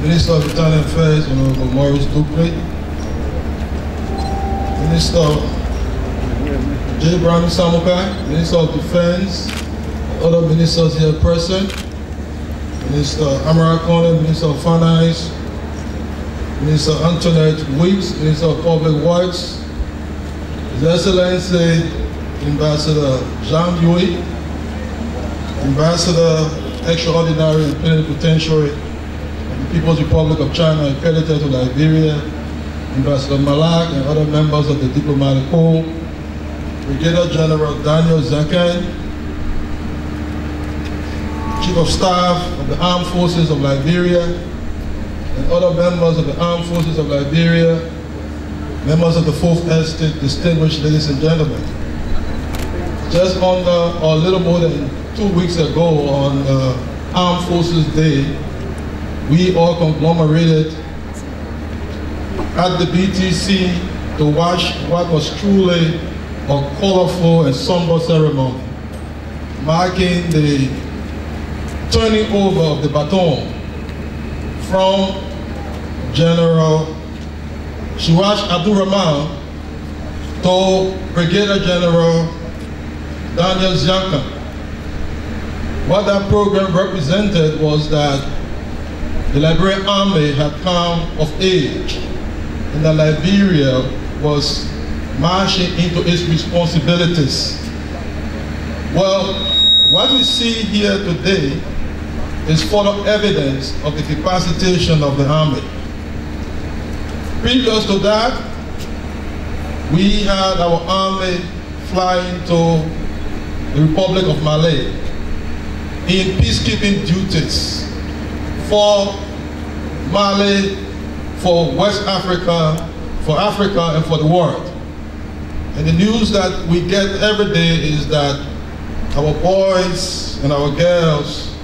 Minister of Italian Affairs, Honorable Maurice Dupré, Minister J. Brown Samukai, Minister of Defense, other ministers here present, Minister Amara Kone, Minister of Finance, Minister Antoinette Weeks, Minister of Public Works, His Excellency Ambassador Jean Yui, Ambassador Extraordinary and Plenipotentiary of the People's Republic of China accredited to Liberia, Ambassador Malak and other members of the diplomatic corps, Brigadier General Daniel Zaken, Chief of Staff of the Armed Forces of Liberia, and other members of the Armed Forces of Liberia, members of the Fourth Estate, distinguished ladies and gentlemen. Just under, or a little more than 2 weeks ago on Armed Forces Day, we all conglomerated at the BTC to watch what was truly a colorful and somber ceremony, marking the turning over of the baton from General Shiwash Abdurrahman to Brigadier General Daniel Zaken. What that program represented was that the Liberian Army had come of age and that Liberia was marching into its responsibilities. Well, what we see here today is further evidence of the capacitation of the Army. Previous to that, we had our Army flying to the Republic of Mali in peacekeeping duties for Mali, for West Africa, and for the world. And the news that we get every day is that our boys and our girls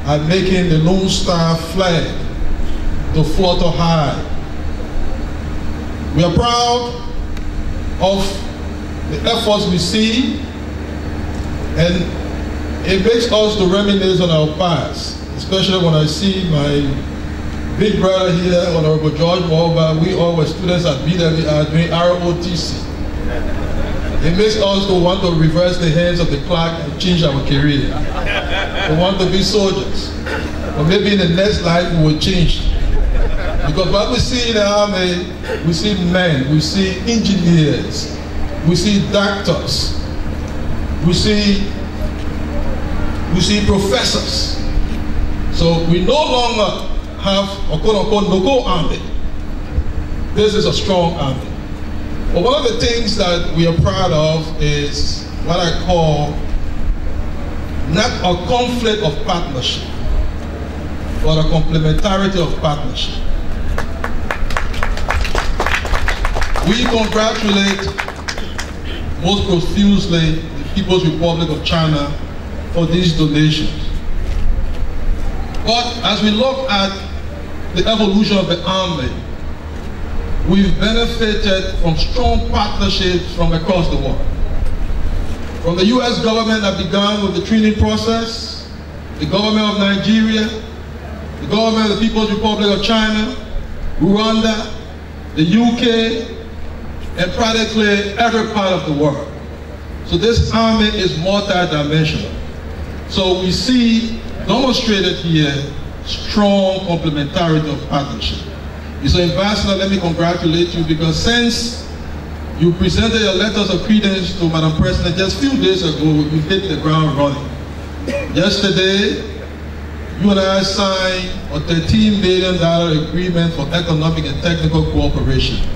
are making the Lone Star flag to flutter high. We are proud of the efforts we see, and it makes us to reminisce on our past, especially when I see my big brother here, Honorable George Moba. We all were students at BWR doing ROTC. It makes us to want to reverse the hands of the clerk and change our career. We want to be soldiers. But maybe in the next life we will change. Because what we see in the Army, we see men, we see engineers, we see doctors, we see professors. So we no longer have a quote-unquote no-go army. This is a strong army. But one of the things that we are proud of is what I call not a conflict of partnership, but a complementarity of partnership. We congratulate most profusely the People's Republic of China for these donations. But as we look at the evolution of the Army, we've benefited from strong partnerships from across the world. From the US government that began with the training process, the government of Nigeria, the government of the People's Republic of China, Rwanda, the UK, and practically every part of the world. So this army is multi-dimensional. So we see demonstrated here strong complementarity of partnership. So Ambassador, let me congratulate you, because since you presented your letters of credence to Madam President just a few days ago, you hit the ground running. Yesterday, you and I signed a $13 million agreement for economic and technical cooperation.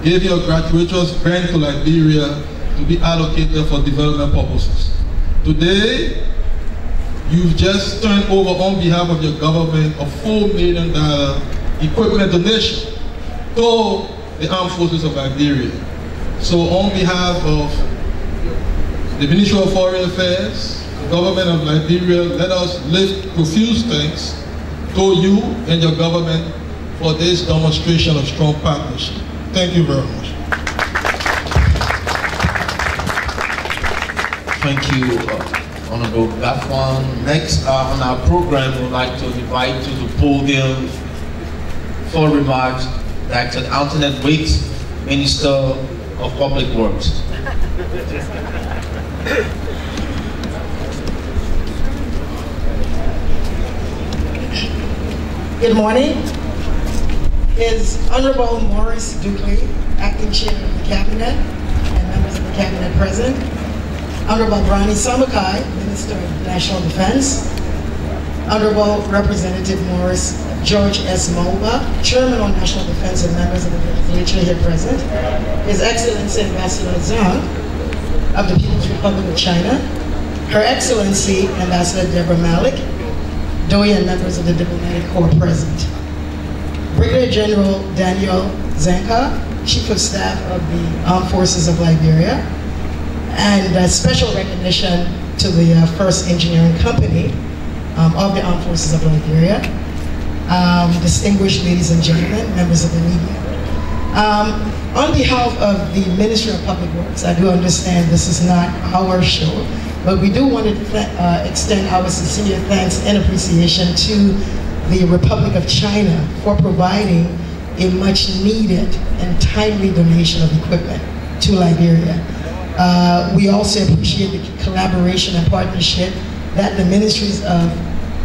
Gave you a gratuitous grant to Liberia to be allocated for development purposes. Today, you've just turned over on behalf of your government a $4 million equipment donation to the Armed Forces of Liberia. So on behalf of the Ministry of Foreign Affairs, the government of Liberia, let us lift profuse thanks to you and your government for this demonstration of strong partnership. Thank you very much. Thank you, Honorable Gafwan. Next on our program, we'd like to invite to the podium for remarks, Dr. Antoinette Weeks, Minister of Public Works. Good morning. His Honorable Maurice Dukley, Acting Chair of the Cabinet, and members of the Cabinet present. Honorable Brani Samakai, Minister of National Defense. Honorable Representative Morris George S. Moba, Chairman on National Defense and members of the legislature here present. His Excellency Ambassador Zhang of the People's Republic of China. Her Excellency Ambassador Deborah Malik, DOE and members of the Diplomatic Corps present. Brigadier General Daniel Zanka, Chief of Staff of the Armed Forces of Liberia, and a special recognition to the 1st Engineering Company of the Armed Forces of Liberia, distinguished ladies and gentlemen, members of the media. On behalf of the Ministry of Public Works, I do understand this is not our show, but we do want to extend our sincere thanks and appreciation to the Republic of China for providing a much needed and timely donation of equipment to Liberia. We also appreciate the collaboration and partnership that the Ministries of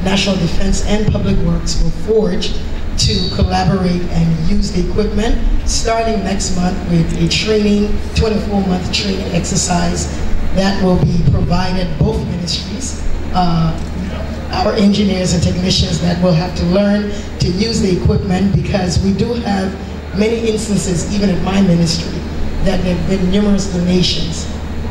National Defense and Public Works will forge to collaborate and use the equipment starting next month with a 24-month training exercise that will be provided both ministries, our engineers and technicians that will have to learn to use the equipment, because we do have many instances, even in my ministry, that there have been numerous donations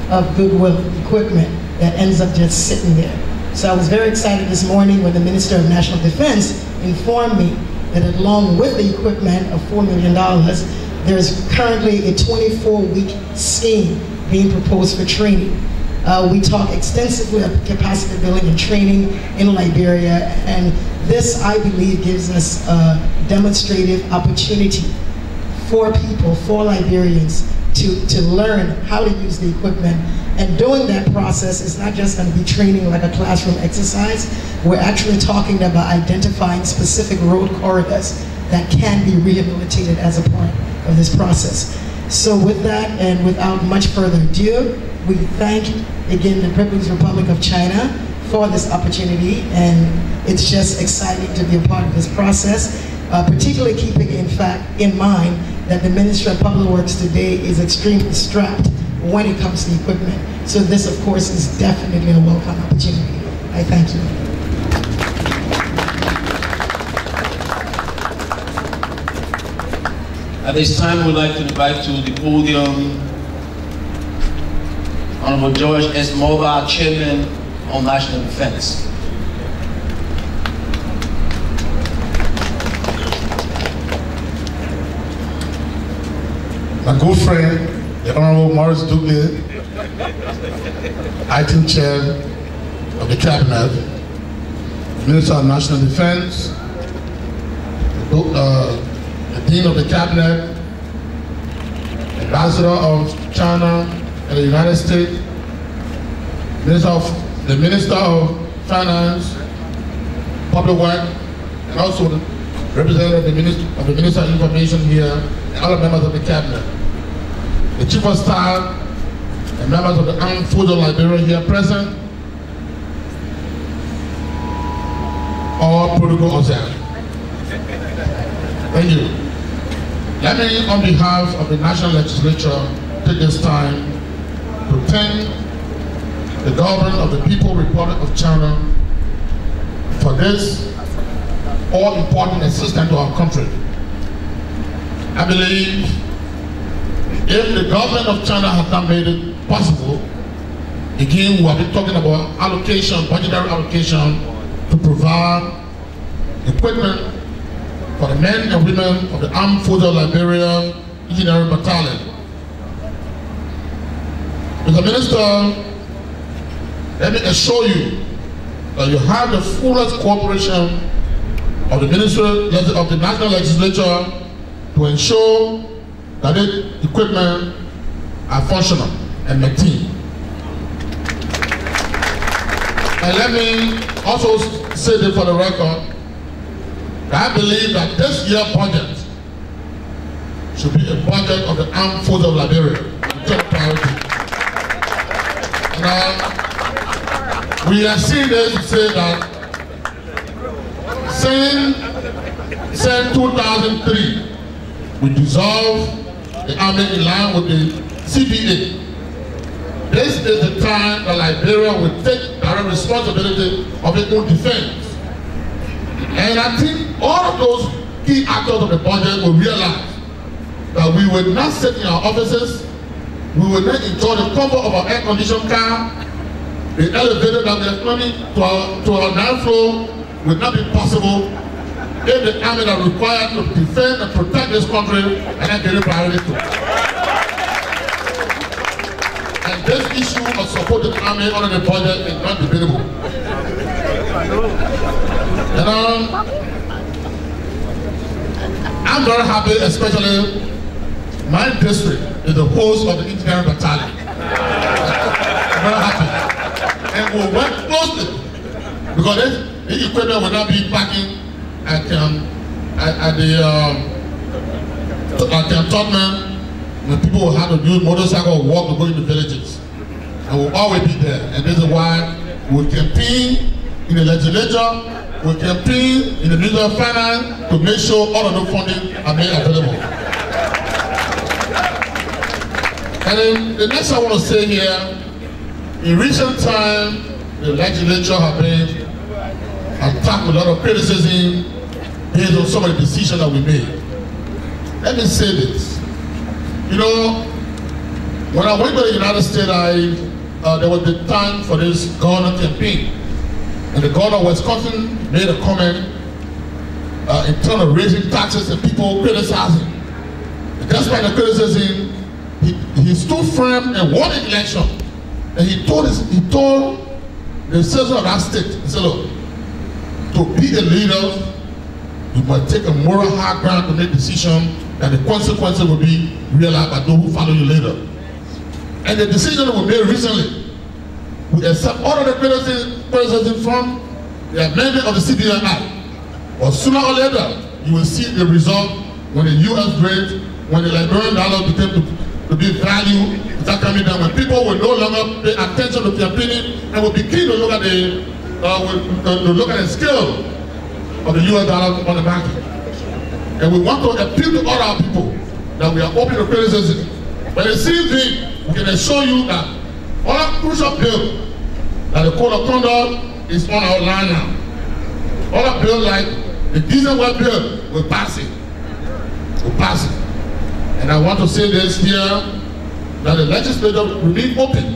of goodwill equipment that ends up just sitting there. So I was very excited this morning when the Minister of National Defense informed me that along with the equipment of $4 million, there's currently a 24-week scheme being proposed for training. We talk extensively about capacity building and training in Liberia, and this, I believe, gives us a demonstrative opportunity for people, for Liberians, to learn how to use the equipment. And during that process, it's not just going to be training like a classroom exercise. We're actually talking about identifying specific road corridors that can be rehabilitated as a part of this process. So with that, and without much further ado, we thank again the People's Republic of China for this opportunity, and it's just exciting to be a part of this process, particularly keeping in mind that the Ministry of Public Works today is extremely strapped when it comes to equipment. So this, of course, is definitely a welcome opportunity. I thank you. At this time, we'd like to invite to the podium Honorable George S. Moba, Chairman on National Defense. My good friend, the Honorable Maurice Dukley, Acting Chair of the Cabinet, Minister of National Defense, the Dean of the Cabinet, Ambassador of China in the United States, the Minister of Finance, Public Works, and also the representative of the Minister of Information here, and other members of the Cabinet, the Chief of Staff, and members of the Armed Forces of Liberia here present, all protocol observed. Thank you. Let me, on behalf of the National Legislature, take this time to thank the government of the People's Republic of China for this all-important assistance to our country. I believe if the government of China had not made it possible, again, we have been talking about allocation, budgetary allocation, to provide equipment for the men and women of the Armed Forces of Liberia Engineering Battalion. Mr. Minister, let me assure you that you have the fullest cooperation of the Ministry of the National Legislature to ensure that the equipment are functional and maintained. And let me also say this for the record, I believe that this year's budget should be a budget of the armed forces of Liberia. Top priority. And we are seeing this to say that since 2003, we dissolved the army in line with the CBA. This is the time that Liberia will take direct responsibility of its own defense. And I think all of those key actors of the budget will realize that we will not sit in our offices, we will not enjoy the comfort of our air-conditioned car, the elevator that we are climbing to our 9th floor will not be possible if the army that is required to defend and protect this country and not get priority to. And this issue of supporting the army under the budget is not debatable. And I'm very happy, especially my district is the host of the engineering battalion. I'm very happy. And we'll work closely because the equipment will not be packing at the Tottenham when people will have to use motorcycle or walk to go into villages. And we'll always be there. And this is why we'll campaign in the legislature, we'll campaign in the Ministry of Finance to make sure all of the funding are made available. And then the next I want to say here, in recent time, the legislature have been attacked with a lot of criticism based on some of the decisions that we made. Let me say this. You know, when I went to the United States, there was the time for this governor campaign. And the governor of Wisconsin made a comment in terms of raising taxes and people criticizing. And despite the criticism, he stood firm and won the election. And he told the citizens of that state, he said, look, to be a leader, you must take a moral high ground to make decisions that the consequences will be realized by those who follow you later. And the decision that we made recently, we accept all of the criticism from the amendment of the CBA Act. But sooner or later, you will see the result when the U.S. rate, when the Liberian dollar became to be value, start coming down, when people will no longer pay attention to campaigning and will begin to look at the scale of the U.S. dollar on the market. And we want to appeal to all our people that we are open to criticism. But the same thing, we can assure you that all our crucial bills, that the code of conduct is on our line now. All our bills like the diesel well bill, we'll pass it. We'll pass it. And I want to say this here, that the legislature will remain open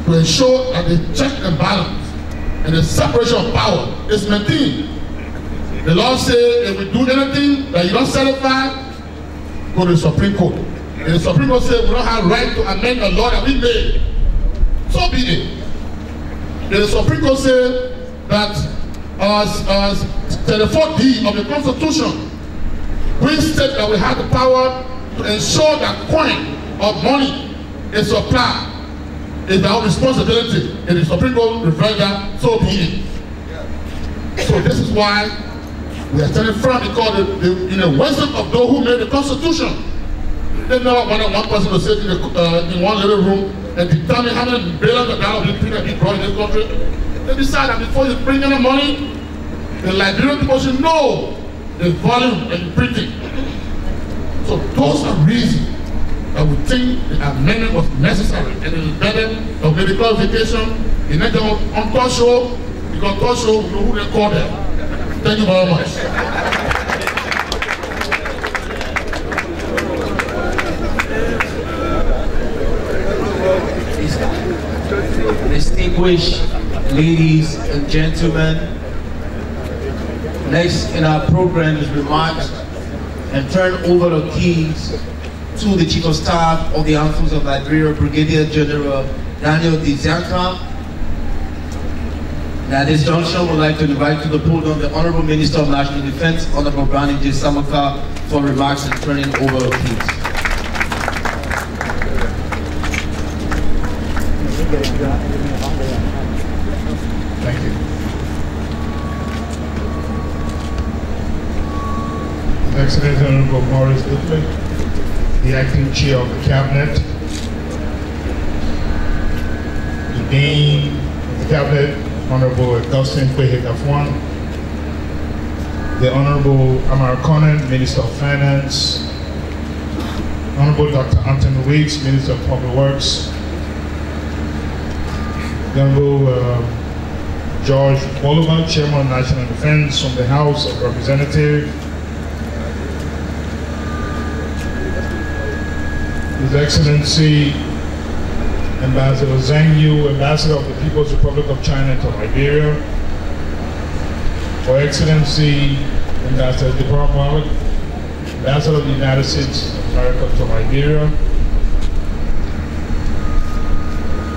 to ensure that the check and balance and the separation of power is maintained. The law says if we do anything that you don't satisfy, go to the Supreme Court. And the Supreme Court says we don't have right to amend a law that we made. So be it. And the Supreme Court says that 34D of the Constitution, we state that we have the power to ensure that coin or money is supplied. It's our responsibility. And the Supreme Court reversed that, so be it. So this is why we are standing firm, because in the wisdom of those who made the Constitution, they never wanted one person to sit in one little room and determine how many billions of dollars you think that be brought in this country. They decide that before you bring in the money, the Liberian people should know the volume and the printing. So those are reasons that we think the amendment was necessary, and it is better of the clarification. In that on talk show, because talk show, we know who they call them. Thank you very much. Distinguished ladies and gentlemen, next in our program is remarks and turn over the keys to the Chief of Staff of the Armed Forces of Liberia, Brigadier General Daniel Diziaka. At this juncture, we'd like to invite to the podium the Honorable Minister of National Defense, Honorable Brani J. Samaka, for remarks and turning over the keys. Thank you. Excellency Honorable Maurice Dupley, the Acting Chair of the Cabinet, the Dean of the Cabinet, Honorable Augustine Kwehe-Kafwan, the Honorable Amara Conan, Minister of Finance, Honorable Dr. Anthony Weeks, Minister of Public Works, the Honorable George Bolivar, Chairman of National Defense from the House of Representatives, His Excellency Ambassador Zhang Yu, Ambassador of the People's Republic of China to Liberia, Her Excellency Ambassador Deborah Malik, Ambassador of the United States of America to Liberia,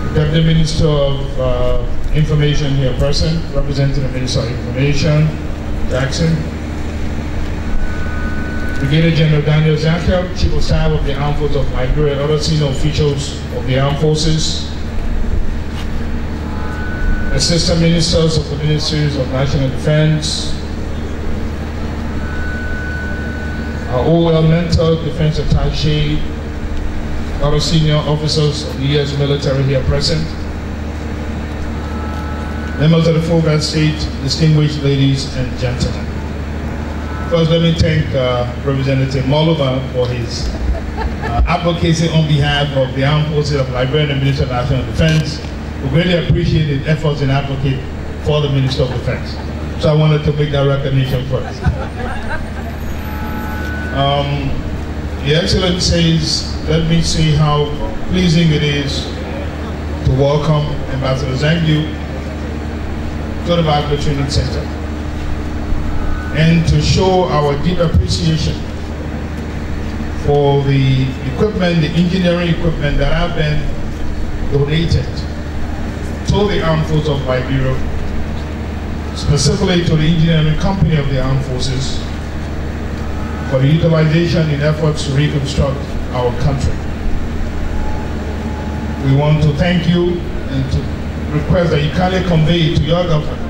the Deputy Minister of Information here present, representing the Minister of Information, Jackson, Brigadier General Daniel Zankel, Chief of Staff of the Armed Forces of Liberia, and other senior officials of the Armed Forces, Assistant Ministers of the Ministries of National Defense, our well-mentored Defense Attaché, other senior officers of the U.S. military here present, members of the Fulbright State, distinguished ladies and gentlemen. First, let me thank Representative Molova for his advocacy on behalf of the Armed Forces of Liberia and the Minister of National Defense. We really appreciate his efforts in advocate for the Minister of Defense. So I wanted to make that recognition first. The Excellence says, let me see how pleasing it is to welcome Ambassador Zhang Yu to the Bible Training Center and to show our deep appreciation for the equipment, the engineering equipment that have been donated to the Armed Forces of Liberia, specifically to the engineering company of the Armed Forces, for the utilization in efforts to reconstruct our country. We want to thank you and to request that you kindly convey to your government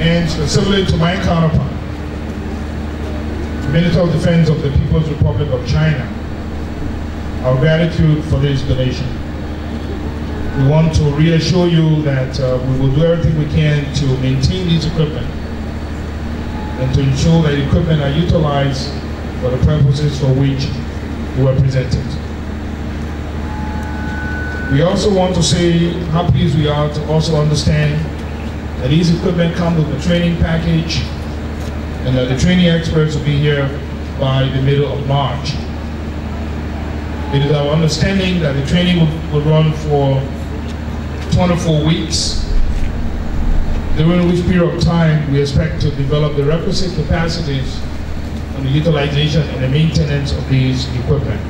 and specifically to my counterpart, the Minister of Defense of the People's Republic of China, our gratitude for this donation. We want to reassure you that we will do everything we can to maintain this equipment and to ensure that equipment are utilized for the purposes for which we were presented. We also want to say how pleased we are to also understand that these equipment come with a training package and that the training experts will be here by the middle of March. It is our understanding that the training will run for 24 weeks, during which period of time we expect to develop the requisite capacities on the utilization and the maintenance of these equipment.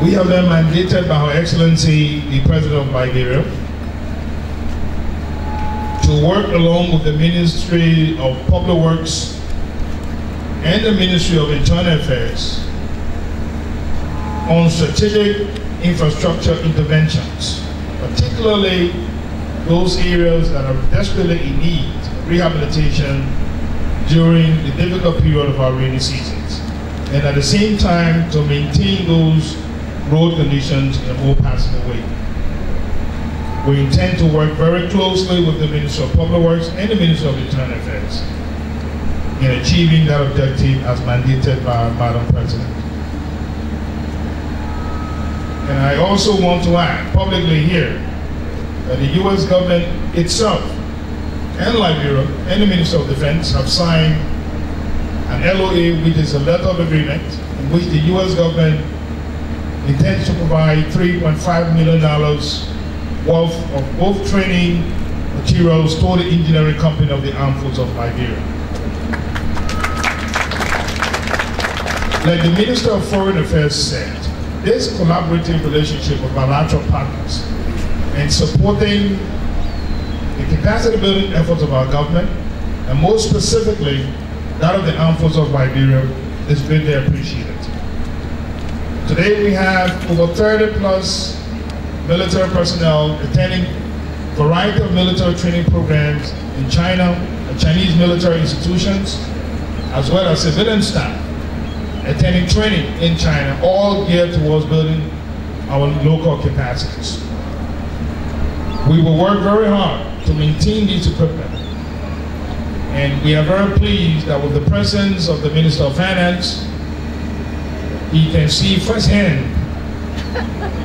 We have been mandated by Her Excellency, the President of Liberia, to work along with the Ministry of Public Works and the Ministry of Internal Affairs on strategic infrastructure interventions, particularly those areas that are desperately in need of rehabilitation during the difficult period of our rainy seasons, and at the same time to maintain those road conditions in a more passable way. We intend to work very closely with the Minister of Public Works and the Minister of Internal Affairs in achieving that objective as mandated by Madam President. And I also want to add publicly here that the U.S. government itself and Liberia and the Minister of Defense have signed an LOA, which is a letter of agreement, in which the U.S. government intends to provide $3.5 million worth of both training materials to the engineering company of the Armed Forces of Liberia. Like the Minister of Foreign Affairs said, this collaborative relationship with bilateral partners and supporting the capacity building efforts of our government, and more specifically that of the Armed Forces of Liberia, is greatly appreciated. Today we have over 30 plus military personnel attending a variety of military training programs in China and Chinese military institutions, as well as civilian staff attending training in China, all geared towards building our local capacities. We will work very hard to maintain these equipment, and we are very pleased that with the presence of the Minister of Finance, he can see firsthand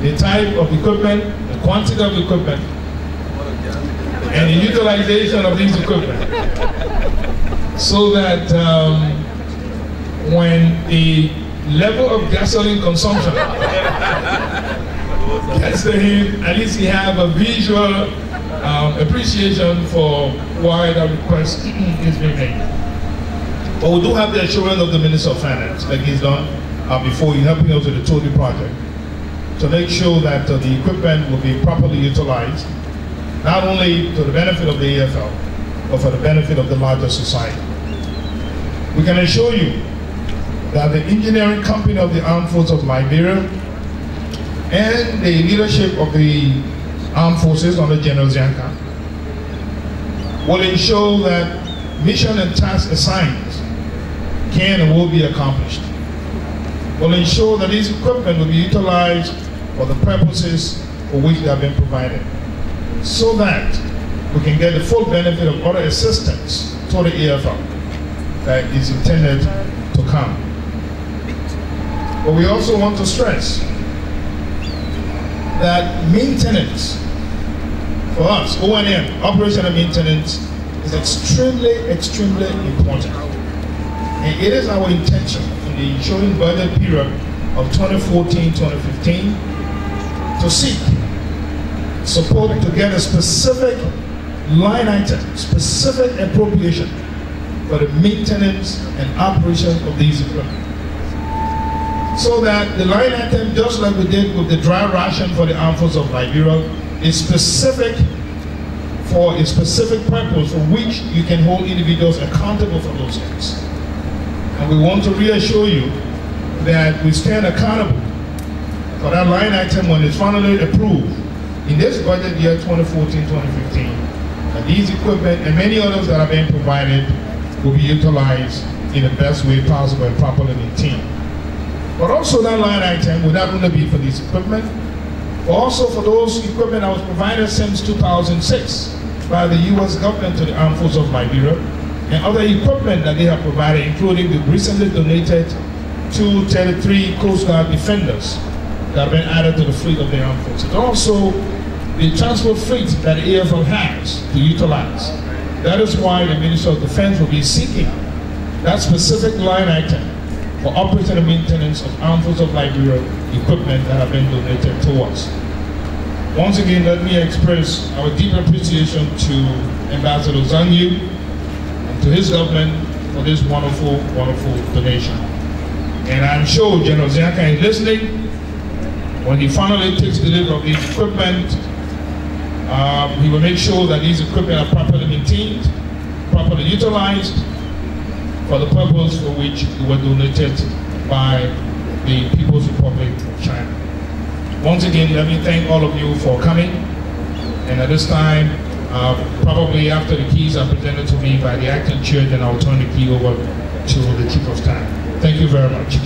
the type of equipment, the quantity of equipment, and the utilization of these equipment, so that when the level of gasoline consumption gets to him, at least he have a visual appreciation for why that request is being made. But we do have the assurance of the Minister of Finance, like he's done before, in helping us with the TODI project, to make sure that the equipment will be properly utilized, not only to the benefit of the AFL, but for the benefit of the larger society. We can assure you that the engineering company of the Armed Forces of Liberia and the leadership of the Armed Forces under General Zianka will ensure that mission and task assigned can and will be accomplished. Will ensure that these equipment will be utilized for the purposes for which they have been provided, so that we can get the full benefit of other assistance to the AFL that is intended to come. But we also want to stress that maintenance for us, O&M, operational maintenance, is extremely, extremely important. And it is our intention in the ensuing budget period of 2014-2015 to seek support to get a specific line item, specific appropriation for the maintenance and operation of these equipment. So that the line item, just like we did with the dry ration for the Armed Forces of Liberia, is specific for a specific purpose for which you can hold individuals accountable for those things. And we want to reassure you that we stand accountable for that line item when it's finally approved in this budget year 2014-2015. And these equipment and many others that are being provided will be utilized in the best way possible and properly maintained. But also that line item will not only be for this equipment, but also for those equipment that was provided since 2006 by the U.S. government to the Armed Forces of Liberia, and other equipment that they have provided, including the recently donated 233 Coast Guard Defenders that have been added to the fleet of the Armed Forces. Also, the transport fleet that the AFL has to utilize. That is why the Minister of Defense will be seeking that specific line item for operating and maintenance of Armed Forces of Liberia equipment that have been donated to us. Once again, let me express our deep appreciation to Ambassador Zhang Yu and to his government for this wonderful, wonderful donation. And I'm sure General Zianka is listening. When he finally takes delivery of these equipment, he will make sure that these equipment are properly maintained, properly utilized, for the purpose for which they were donated by the People's Republic of China. Once again, let me thank all of you for coming. And at this time, probably after the keys are presented to me by the acting chair, then I'll turn the key over to the Chief of Staff. Thank you very much.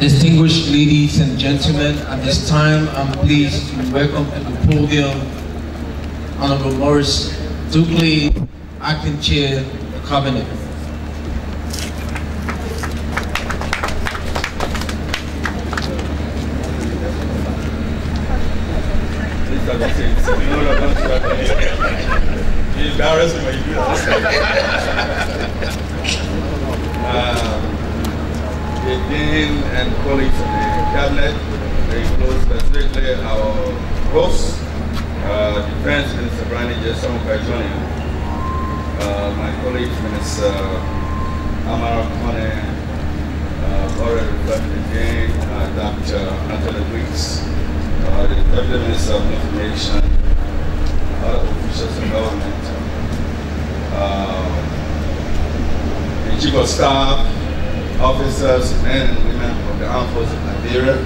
Distinguished ladies and gentlemen, at this time I'm pleased to welcome to the podium Honorable Maurice Dukley, Acting Chair of the Cabinet. The Dean and colleagues of the Cabinet, very close, specifically our host, Defense Minister Brian Jason Jr., my colleagues, Minister Amara Kone, already reflected again, Dr. Anthony Weeks, the Deputy Minister of Information, other officials in government, the Chief of Staff, officers, men and women of the Armed Forces of Liberia.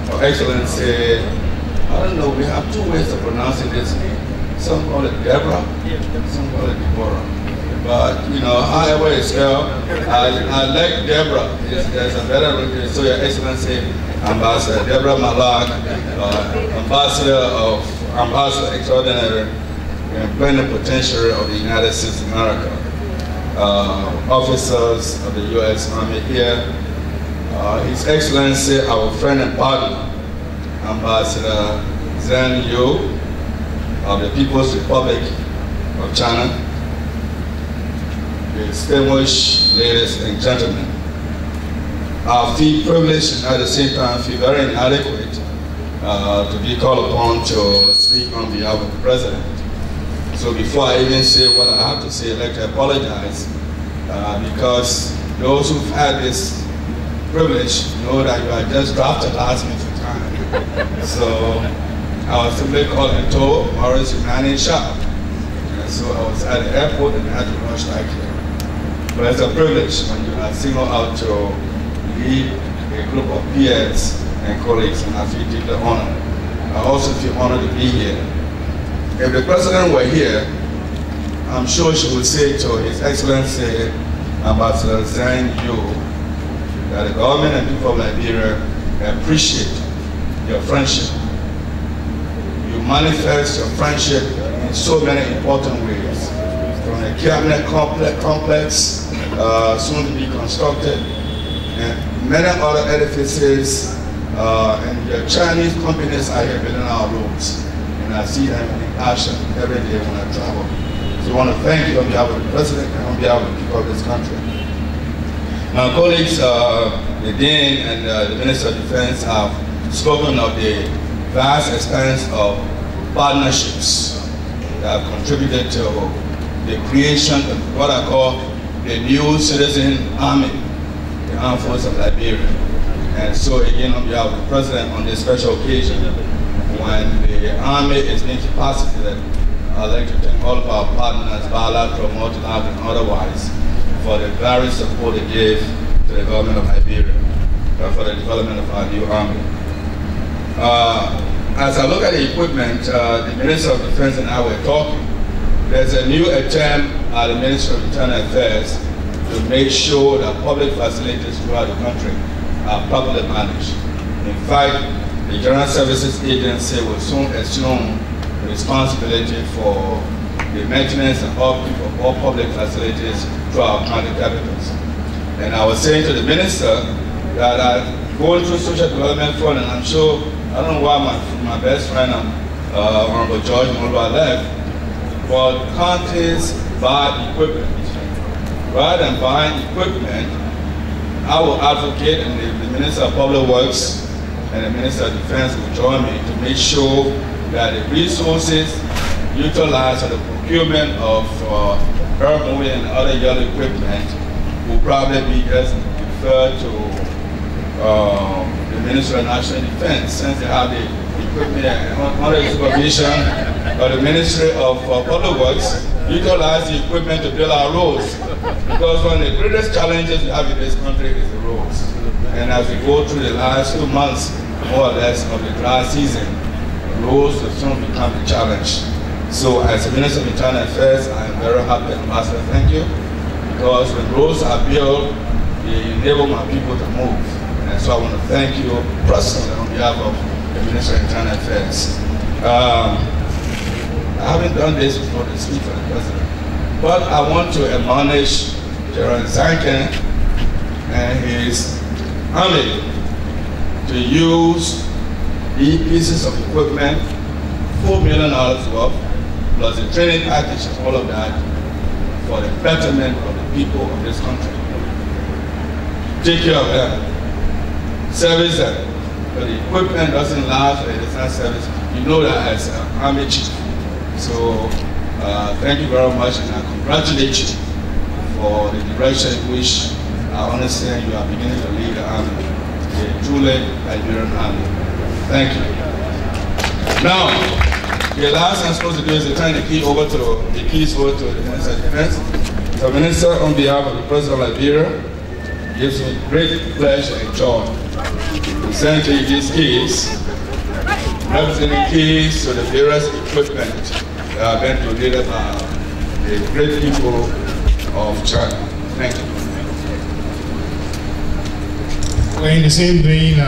Your Excellency, I don't know, we have two ways of pronouncing this name. Some call it Deborah, some call it Deborah. But, you know, however it's spelled, I like Deborah. There's a better, so Your Excellency, Ambassador Deborah Malak, Ambassador Extraordinary and Plenipotentiary of the United States of America. Officers of the U.S. Army here, His Excellency, our friend and partner, Ambassador Zhang Yu of the People's Republic of China, distinguished ladies and gentlemen. I feel privileged and at the same time feel very inadequate to be called upon to speak on behalf of the President. So before I even say what I have to say, I'd like to apologize because those who've had this privilege know that you are just drafted last minute for time. So I was simply called and told Morris Manning sharp. So I was at the airport and had to rush back here. But it's a privilege when you are singled out to lead a group of peers and colleagues, and I feel deeply honored. I also feel honored to be here. If the President were here, I'm sure she would say to His Excellency Ambassador Zhang Yu that the government and people of Liberia appreciate your friendship. You manifest your friendship in so many important ways. From the cabinet complex, soon to be constructed, and many other edifices, and your Chinese companies are here building our roads. And I see them in action every day when I travel. So I want to thank you on behalf of the President and on behalf of the people of this country. My colleagues, the Dean and the Minister of Defense have spoken of the vast expanse of partnerships that have contributed to the creation of what I call the new citizen army, the Armed Forces of Liberia. And so again, on behalf of the President on this special occasion, when the Army is being capacitated, I'd like to thank all of our partners, bilateral, multilateral, and otherwise, for the various support they gave to the government of Liberia for the development of our new Army. As I look at the equipment, the Minister of Defense and I were talking. There's a new attempt at the Ministry of Internal Affairs to make sure that public facilities throughout the country are properly managed. In fact, the General Services Agency will soon assume responsibility for the maintenance and upkeep of all public facilities throughout our county capitals. And I was saying to the Minister that I'm going through social development fund, and I'm sure, I don't know why my best friend, Honorable George Mulva left, but counties buy equipment. Rather than buying equipment, I will advocate, and the Minister of Public Works and the Minister of Defense will join me to make sure that the resources utilized for the procurement of earth moving and other yellow equipment will probably be just referred to the Ministry of National Defense, since they have the equipment under the supervision of the Ministry of Public Works, utilize the equipment to build our roads. Because one of the greatest challenges we have in this country is the roads. And as we go through the last 2 months, more or less, of the dry season, roads will soon become a challenge. So as the Minister of Internal Affairs, I am very happy, Ambassador, thank you. Because when roads are built, they enable my people to move. And so I want to thank you personally on behalf of the Minister of Internal Affairs. I haven't done this before to speak for the President, but I want to admonish General Zankin and his army to use these pieces of equipment, $4 million worth, plus the training package and all of that, for the betterment of the people of this country. Take care of them, service them. But the equipment doesn't last, or it does not service. You know that as an army chief. So thank you very much, and I congratulate you for the direction in which I understand you are beginning to lead the army, the truly Liberian army. Thank you. Now, the last I'm supposed to do is to turn the keys over to the Minister of Defense. Mr. Minister, on behalf of the President of Liberia, gives me great pleasure and joy to present to you these keys, representing keys to the various equipment that have been donated by the great people of China. Thank you. Well, in the same vein,